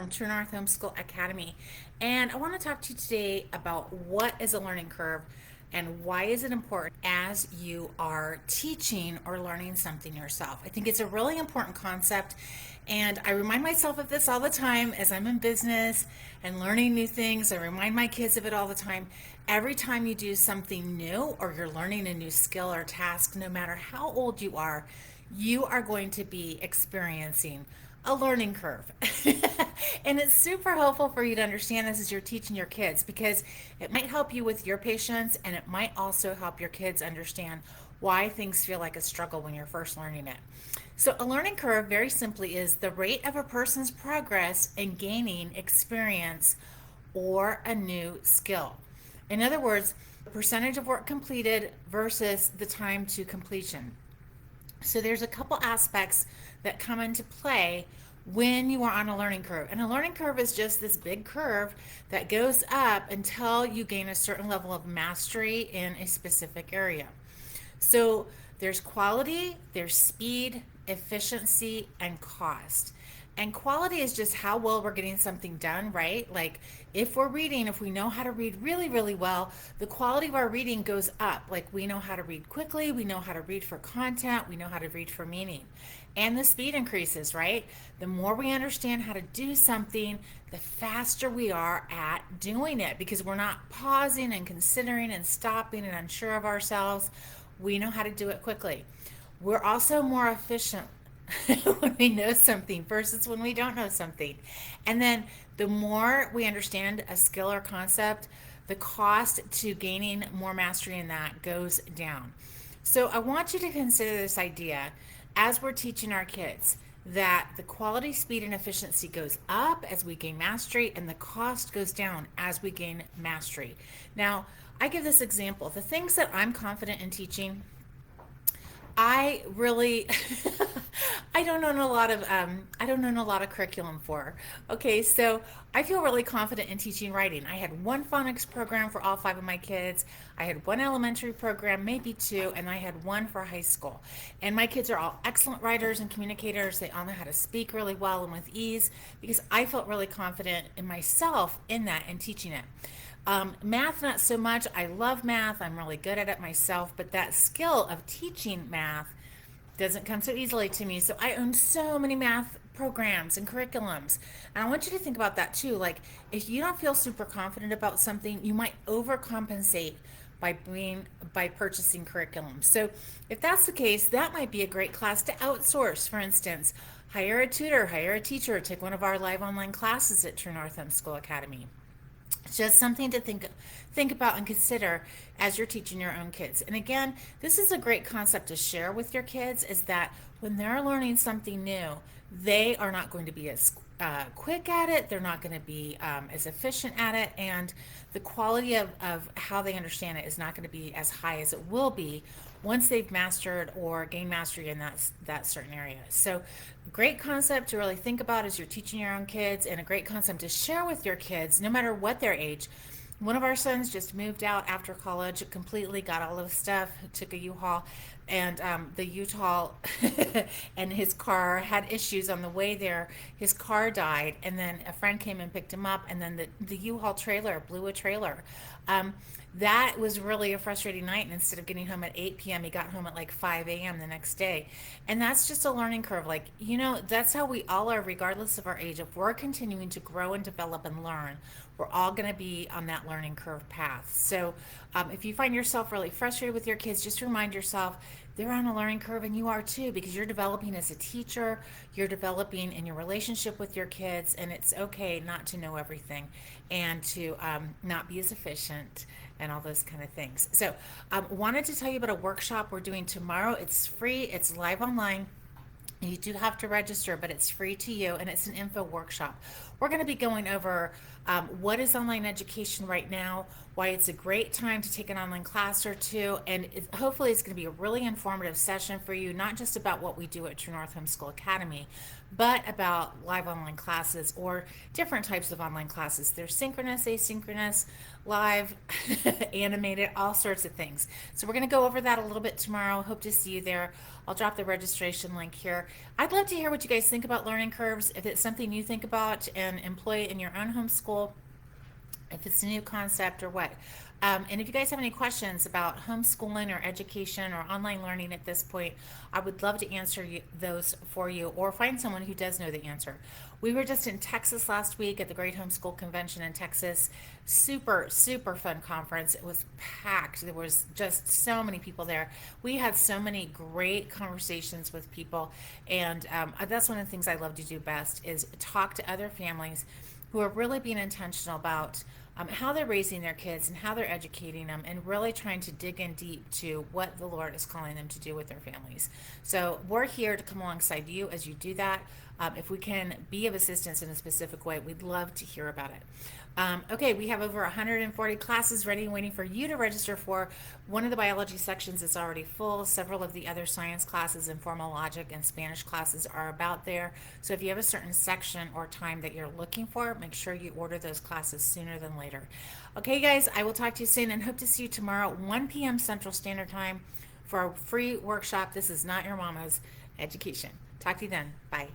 from True North Homeschool Academy. And I want to talk to you today about what is a learning curve and why is it important as you are teaching or learning something yourself. I think it's a really important concept, and I remind myself of this all the time as I'm in business and learning new things. I remind my kids of it all the time. Every time you do something new or you're learning a new skill or task, no matter how old you are going to be experiencing a learning curve. And it's super helpful for you to understand this as you're teaching your kids, because it might help you with your patience, and it might also help your kids understand why things feel like a struggle when you're first learning it. So, a learning curve, very simply, is the rate of a person's progress in gaining experience or a new skill. In other words, the percentage of work completed versus the time to completion. So there's a couple aspects that come into play when you are on a learning curve. And a learning curve is just this big curve that goes up until you gain a certain level of mastery in a specific area. So there's quality, there's speed, efficiency, and cost. And quality is just how well we're getting something done, right? Like if we're reading, if we know how to read really, really well, the quality of our reading goes up. Like we know how to read quickly, we know how to read for content, we know how to read for meaning. And the speed increases, right? The more we understand how to do something, the faster we are at doing it, because we're not pausing and considering and stopping and unsure of ourselves. We know how to do it quickly. We're also more efficient when we know something versus when we don't know something. And then the more we understand a skill or concept, the cost to gaining more mastery in that goes down. So I want you to consider this idea as we're teaching our kids, that the quality, speed, and efficiency goes up as we gain mastery, and the cost goes down as we gain mastery. Now, I give this example. The things that I'm confident in teaching, I really I don't own a lot of curriculum for. Okay, so I feel really confident in teaching writing. I had one phonics program for all five of my kids. I had one elementary program, maybe two, and I had one for high school. And my kids are all excellent writers and communicators. They all know how to speak really well and with ease, because I felt really confident in myself in that and teaching it. Math, not so much. I love math. I'm really good at it myself, but that skill of teaching math doesn't come so easily to me. So I own so many math programs and curriculums. And I want you to think about that too. Like, if you don't feel super confident about something, you might overcompensate by purchasing curriculum. So if that's the case, that might be a great class to outsource. For instance, hire a tutor, hire a teacher, take one of our live online classes at True North Homeschool Academy. It's just something to think about and consider as you're teaching your own kids. And again, this is a great concept to share with your kids, is that when they're learning something new, they are not going to be as quick at it. They're not going to be as efficient at it. And the quality of how they understand it is not going to be as high as it will be once they've mastered or gained mastery in that certain area. So great concept to really think about as you're teaching your own kids, and a great concept to share with your kids no matter what their age. One of our sons just moved out after college, completely got all of his stuff, took a U-Haul, and the U-Haul and his car had issues on the way there. His car died, and then a friend came and picked him up, and then the U-Haul trailer blew a trailer. That was really a frustrating night, and instead of getting home at 8 p.m., he got home at like 5 a.m. the next day. And that's just a learning curve. Like, that's how we all are, regardless of our age. If we're continuing to grow and develop and learn, we're all going to be on that learning curve path. So if you find yourself really frustrated with your kids, just remind yourself they're on a learning curve, and you are too, because you're developing as a teacher, you're developing in your relationship with your kids, and it's okay not to know everything and to not be as efficient and all those kind of things. So wanted to tell you about a workshop we're doing tomorrow. It's free, it's live online. You do have to register, but it's free to you, and it's an info workshop. We're going to be going over what is online education right now, why it's a great time to take an online class or two, and hopefully it's going to be a really informative session for you, not just about what we do at True North Homeschool Academy, but about live online classes or different types of online classes. There's synchronous, asynchronous, live, animated, all sorts of things. So we're going to go over that a little bit tomorrow. Hope to see you there. I'll drop the registration link here. I'd love to hear what you guys think about learning curves, if it's something you think about and employ it in your own homeschool, if it's a new concept or what. And if you guys have any questions about homeschooling or education or online learning at this point, I would love to answer those for you or find someone who does know the answer. We were just in Texas last week at the Great Homeschool Convention in Texas. Super, super fun conference. It was packed. There was just so many people there. We had so many great conversations with people. And that's one of the things I love to do best is talk to other families who are really being intentional about how they're raising their kids and how they're educating them and really trying to dig in deep to what the Lord is calling them to do with their families. So we're here to come alongside you as you do that. If we can be of assistance in a specific way, we'd love to hear about it. Okay, we have over 140 classes ready and waiting for you to register for. One of the biology sections is already full. Several of the other science classes, informal logic, and Spanish classes are about there. So if you have a certain section or time that you're looking for, make sure you order those classes sooner than later. Okay, guys, I will talk to you soon and hope to see you tomorrow at 1 p.m. Central Standard Time for a free workshop. This is not your mama's education. Talk to you then. Bye.